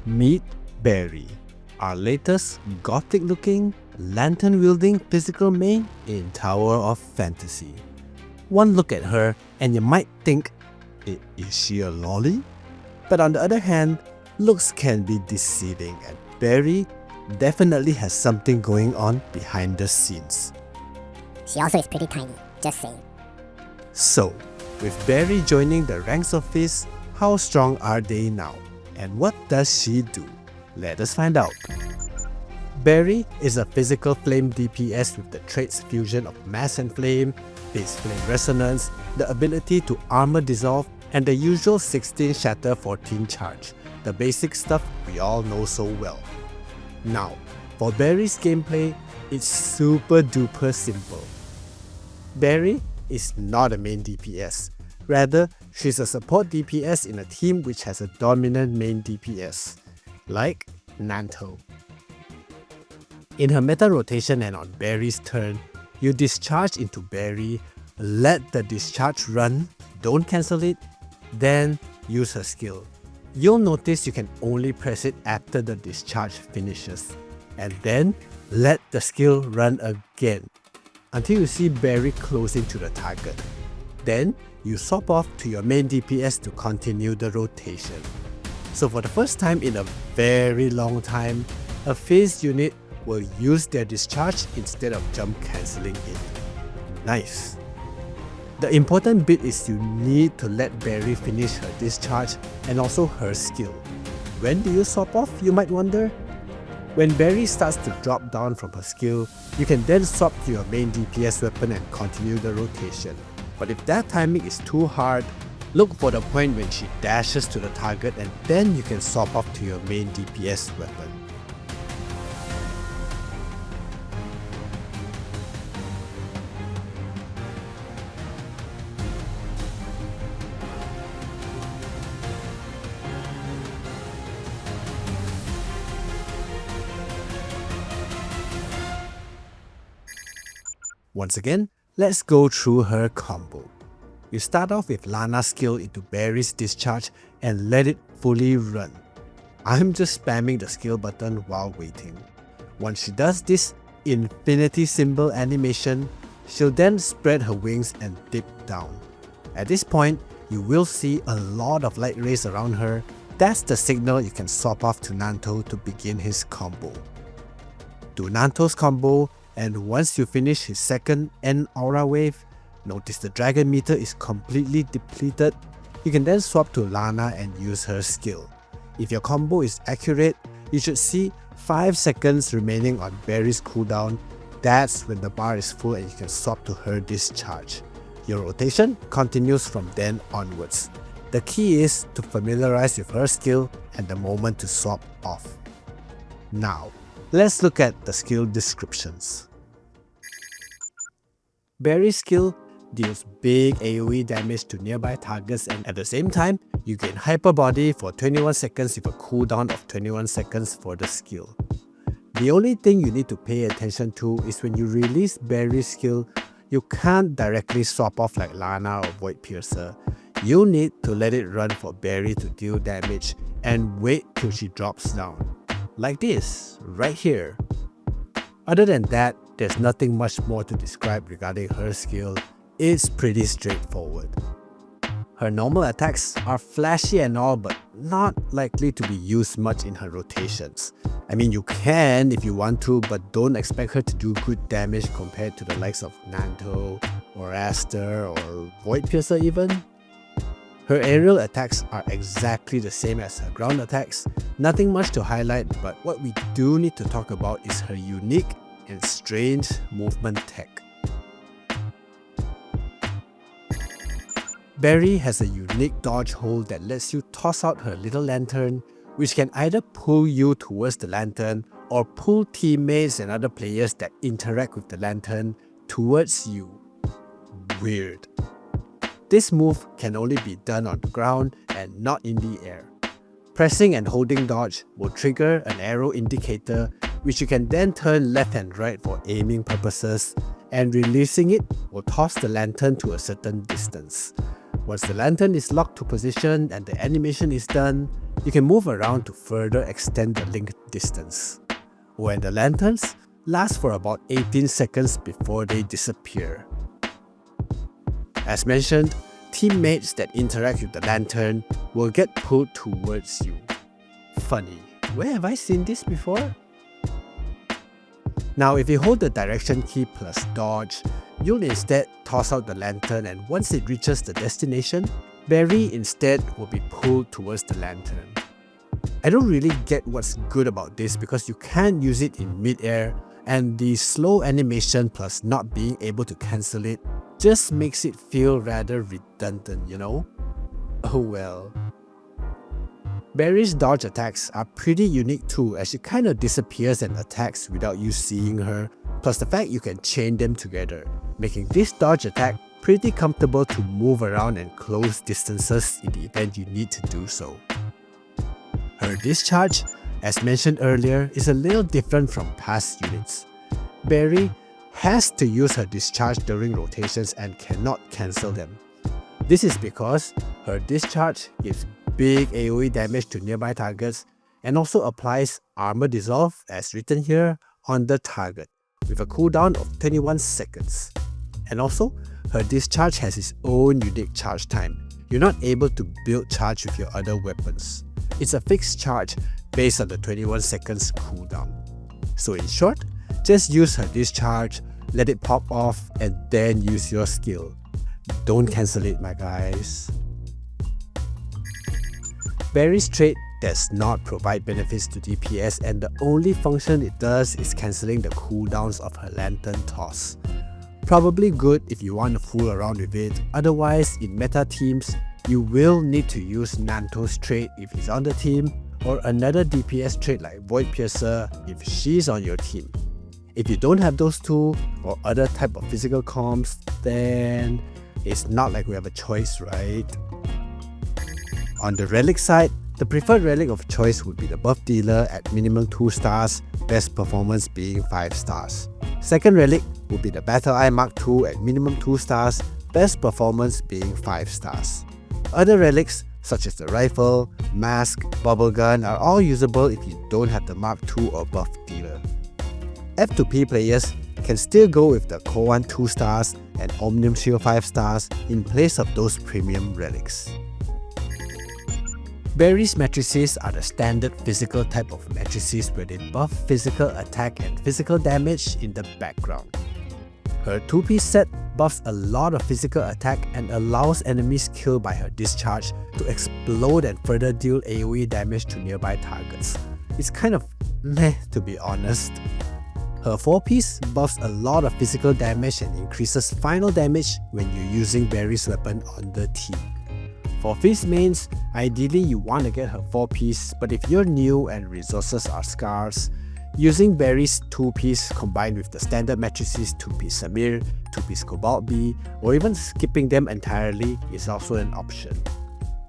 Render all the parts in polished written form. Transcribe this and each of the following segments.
Meet Barry, our latest gothic-looking, lantern-wielding physical main in Tower of Fantasy. One look at her and you might think, is she a loli? But on the other hand, looks can be deceiving and Barry definitely has something going on behind the scenes. She also is pretty tiny, just saying. So, with Barry joining the ranks of Fizz, how strong are they now? And what does she do? Let us find out. Barry is a physical flame DPS with the traits fusion of Mass and Flame, Base Flame Resonance, the ability to Armor Dissolve, and the usual 16 Shatter 14 Charge, the basic stuff we all know so well. Now, for Barry's gameplay, it's super duper simple. Barry is not a main DPS. Rather, she's a support DPS in a team which has a dominant main DPS, like Nanto. In her meta rotation and on Barry's turn, you discharge into Barry, let the discharge run, don't cancel it, then use her skill. You'll notice you can only press it after the discharge finishes, and then let the skill run again until you see Barry closing to the target. Then you swap off to your main DPS to continue the rotation. So for the first time in a very long time, a Fizz unit will use their discharge instead of jump cancelling it. Nice! The important bit is you need to let Barry finish her discharge and also her skill. When do you swap off, you might wonder? When Barry starts to drop down from her skill, you can then swap to your main DPS weapon and continue the rotation. But if that timing is too hard, look for the point when she dashes to the target and then you can swap off to your main DPS weapon. Once again, let's go through her combo. You start off with Lana's skill into Barry's discharge and let it fully run. I'm just spamming the skill button while waiting. Once she does this infinity symbol animation, she'll then spread her wings and dip down. At this point, you will see a lot of light rays around her. That's the signal you can swap off to Nanto to begin his combo. Do Nanto's combo, and once you finish his second end aura wave, notice the dragon meter is completely depleted. You can then swap to Lana and use her skill. If your combo is accurate, you should see 5 seconds remaining on Barry's cooldown. That's when the bar is full and you can swap to her discharge. Your rotation continues from then onwards. The key is to familiarize with her skill and the moment to swap off. Now, let's look at the skill descriptions. Barry's skill deals big AoE damage to nearby targets and at the same time, you gain Hyper Body for 21 seconds with a cooldown of 21 seconds for the skill. The only thing you need to pay attention to is when you release Barry's skill, you can't directly swap off like Lana or Void Piercer. You need to let it run for Barry to deal damage and wait till she drops down. Like this, right here. Other than that, there's nothing much more to describe regarding her skill. It's pretty straightforward. Her normal attacks are flashy and all, but not likely to be used much in her rotations. I mean, you can if you want to, but don't expect her to do good damage compared to the likes of Nanto or Aster or Void Piercer even. Her aerial attacks are exactly the same as her ground attacks. Nothing much to highlight, but what we do need to talk about is her unique and strange movement tech. Barry has a unique dodge hold that lets you toss out her little lantern, which can either pull you towards the lantern or pull teammates and other players that interact with the lantern towards you. Weird. This move can only be done on the ground and not in the air. Pressing and holding dodge will trigger an arrow indicator, which you can then turn left and right for aiming purposes, and releasing it will toss the lantern to a certain distance. Once the lantern is locked to position and the animation is done, you can move around to further extend the link distance. When the lanterns last for about 18 seconds before they disappear. As mentioned, teammates that interact with the lantern will get pulled towards you. Funny, where have I seen this before? Now if you hold the direction key plus dodge, you'll instead toss out the lantern, and once it reaches the destination, Barry instead will be pulled towards the lantern. I don't really get what's good about this because you can't use it in mid-air, and the slow animation plus not being able to cancel it just makes it feel rather redundant, you know? Oh well. Barry's dodge attacks are pretty unique too, as she kinda disappears and attacks without you seeing her, plus the fact you can chain them together, making this dodge attack pretty comfortable to move around and close distances in the event you need to do so. Her discharge, as mentioned earlier, is a little different from past units. Barry has to use her discharge during rotations and cannot cancel them. This is because her discharge gives big AoE damage to nearby targets and also applies armor dissolve, as written here, on the target, with a cooldown of 21 seconds. And also, her discharge has its own unique charge time. You're not able to build charge with your other weapons. It's a fixed charge based on the 21 seconds cooldown. So in short, just use her discharge, let it pop off, and then use your skill. Don't cancel it, my guys. Barry's trait does not provide benefits to DPS, and the only function it does is cancelling the cooldowns of her lantern toss. Probably good if you want to fool around with it, otherwise in meta teams, you will need to use Nanto's trait if he's on the team, or another DPS trait like Void Piercer if she's on your team. If you don't have those two, or other type of physical comps, then it's not like we have a choice, right? On the relic side, the preferred relic of choice would be the buff dealer at minimum 2 stars, best performance being 5 stars. Second relic would be the Battle Eye Mark II at minimum 2 stars, best performance being 5 stars. Other relics such as the rifle, mask, bubble gun are all usable if you don't have the Mark II or buff dealer. F2P players can still go with the Koan 2 stars and Omnium Shield 5 stars in place of those premium relics. Barry's matrices are the standard physical type of matrices where they buff physical attack and physical damage in the background. Her 2-piece set buffs a lot of physical attack and allows enemies killed by her discharge to explode and further deal AoE damage to nearby targets. It's kind of meh, to be honest. Her 4-piece buffs a lot of physical damage and increases final damage when you're using Barry's weapon on the team. For Fizz mains, ideally you want to get her 4-piece, but if you're new and resources are scarce, using Barry's 2-piece combined with the standard matrices 2-piece Samir, 2-piece Cobalt B, or even skipping them entirely is also an option.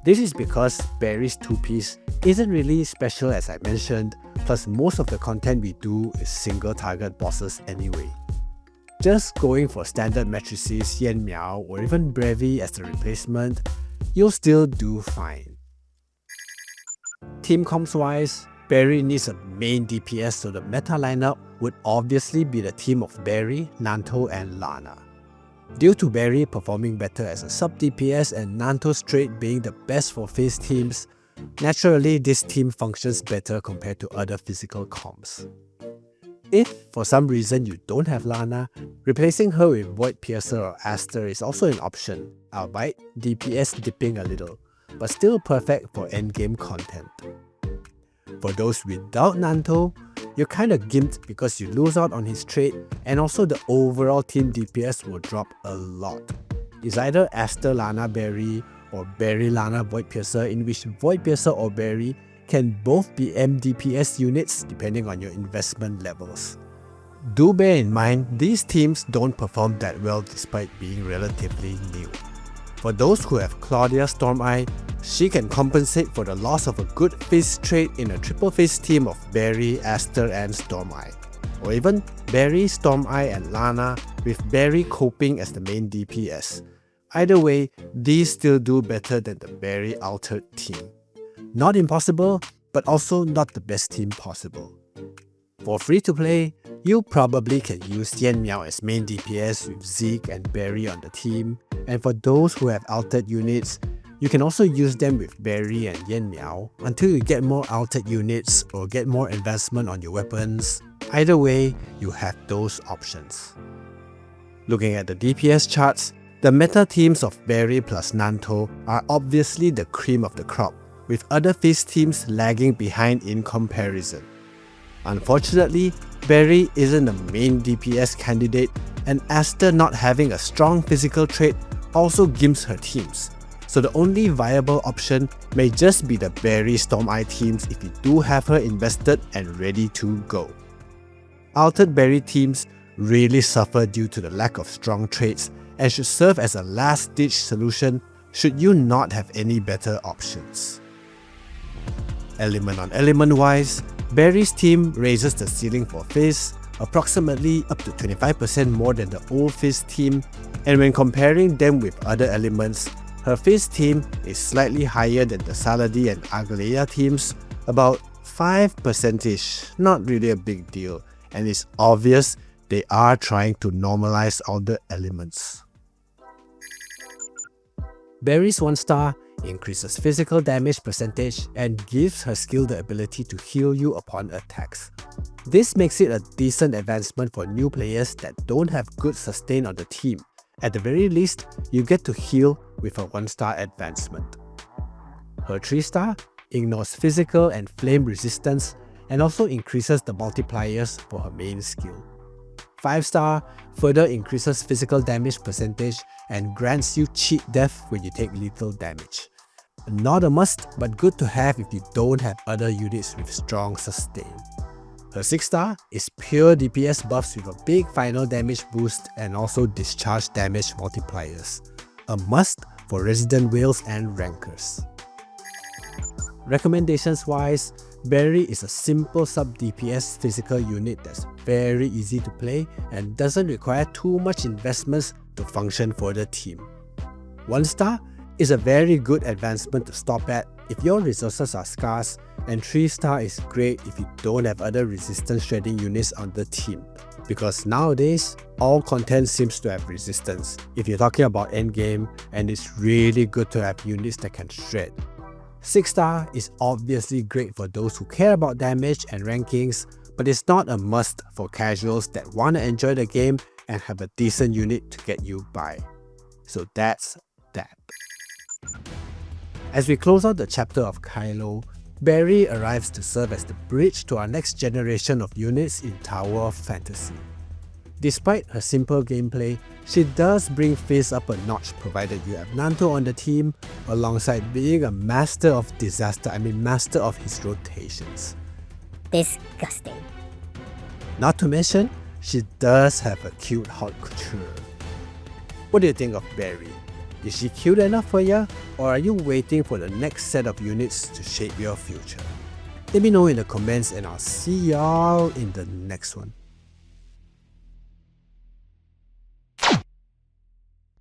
This is because Barry's 2-piece isn't really special as I mentioned, plus most of the content we do is single target bosses anyway. Just going for standard matrices Yan Miao or even Brevi as the replacement, you'll still do fine. Team comps wise, Barry needs a main DPS, so the meta lineup would obviously be the team of Barry, Nanto and Lana. Due to Barry performing better as a sub DPS and Nanto's trait being the best for Fizz teams, naturally this team functions better compared to other physical comps. If for some reason you don't have Lana, replacing her with Void Piercer or Aster is also an option, albeit DPS dipping a little, but still perfect for endgame content. For those without Nanto, you're kinda gimped because you lose out on his trait, and also the overall team DPS will drop a lot. It's either Aster Lana Barry or Barry Lana Void Piercer, in which Void Piercer or Barry can both be MDPS units depending on your investment levels. Do bear in mind, these teams don't perform that well despite being relatively new. For those who have Claudia Stormeye, she can compensate for the loss of a good Fizz trait in a triple Fizz team of Barry, Aster and Stormeye. Or even Barry, Stormeye and Lana with Barry coping as the main DPS. Either way, these still do better than the Barry altered team. Not impossible, but also not the best team possible. For free to play, you probably can use Yan Miao as main DPS with Zeke and Barry on the team, and for those who have altered units, you can also use them with Barry and Yan Miao until you get more altered units or get more advancement on your weapons. Either way, you have those options. Looking at the DPS charts, the meta teams of Barry plus Nanto are obviously the cream of the crop, with other Fizz teams lagging behind in comparison. Unfortunately, Barry isn't a main DPS candidate, and Aster not having a strong physical trait also gimps her teams, so the only viable option may just be the Barry Storm Eye teams if you do have her invested and ready to go. Altered Barry teams really suffer due to the lack of strong traits and should serve as a last-ditch solution should you not have any better options. Element on element wise, Barry's team raises the ceiling for Fizz approximately up to 25% more than the old Fizz team, and when comparing them with other elements, her Fizz team is slightly higher than the Saladin and Agalea teams, about 5%, not really a big deal, and it's obvious they are trying to normalize all the elements. Barry's 1-star increases physical damage percentage and gives her skill the ability to heal you upon attacks. This makes it a decent advancement for new players that don't have good sustain on the team. At the very least, you get to heal with a 1-star advancement. Her 3-star ignores physical and flame resistance and also increases the multipliers for her main skill. 5-star further increases physical damage percentage and grants you cheat death when you take lethal damage. Not a must, but good to have if you don't have other units with strong sustain. Her 6-star is pure DPS buffs with a big final damage boost and also discharge damage multipliers. A must for resident whales and rankers. Recommendations wise, Barry is a simple sub-DPS physical unit that's very easy to play and doesn't require too much investments to function for the team. 1-star is a very good advancement to stop at if your resources are scarce, and 3-star is great if you don't have other resistance shredding units on the team, because nowadays all content seems to have resistance if you're talking about endgame, and it's really good to have units that can shred. 6-star is obviously great for those who care about damage and rankings, but it's not a must for casuals that want to enjoy the game and have a decent unit to get you by. So that's that. As we close out the chapter of Kylo, Barry arrives to serve as the bridge to our next generation of units in Tower of Fantasy. Despite her simple gameplay, she does bring Fizz up a notch provided you have Nanto on the team, alongside being a master of master of his rotations. Disgusting. Not to mention, she does have a cute haute couture. What do you think of Barry? Is she cute enough for ya, or are you waiting for the next set of units to shape your future? Let me know in the comments and I'll see y'all in the next one.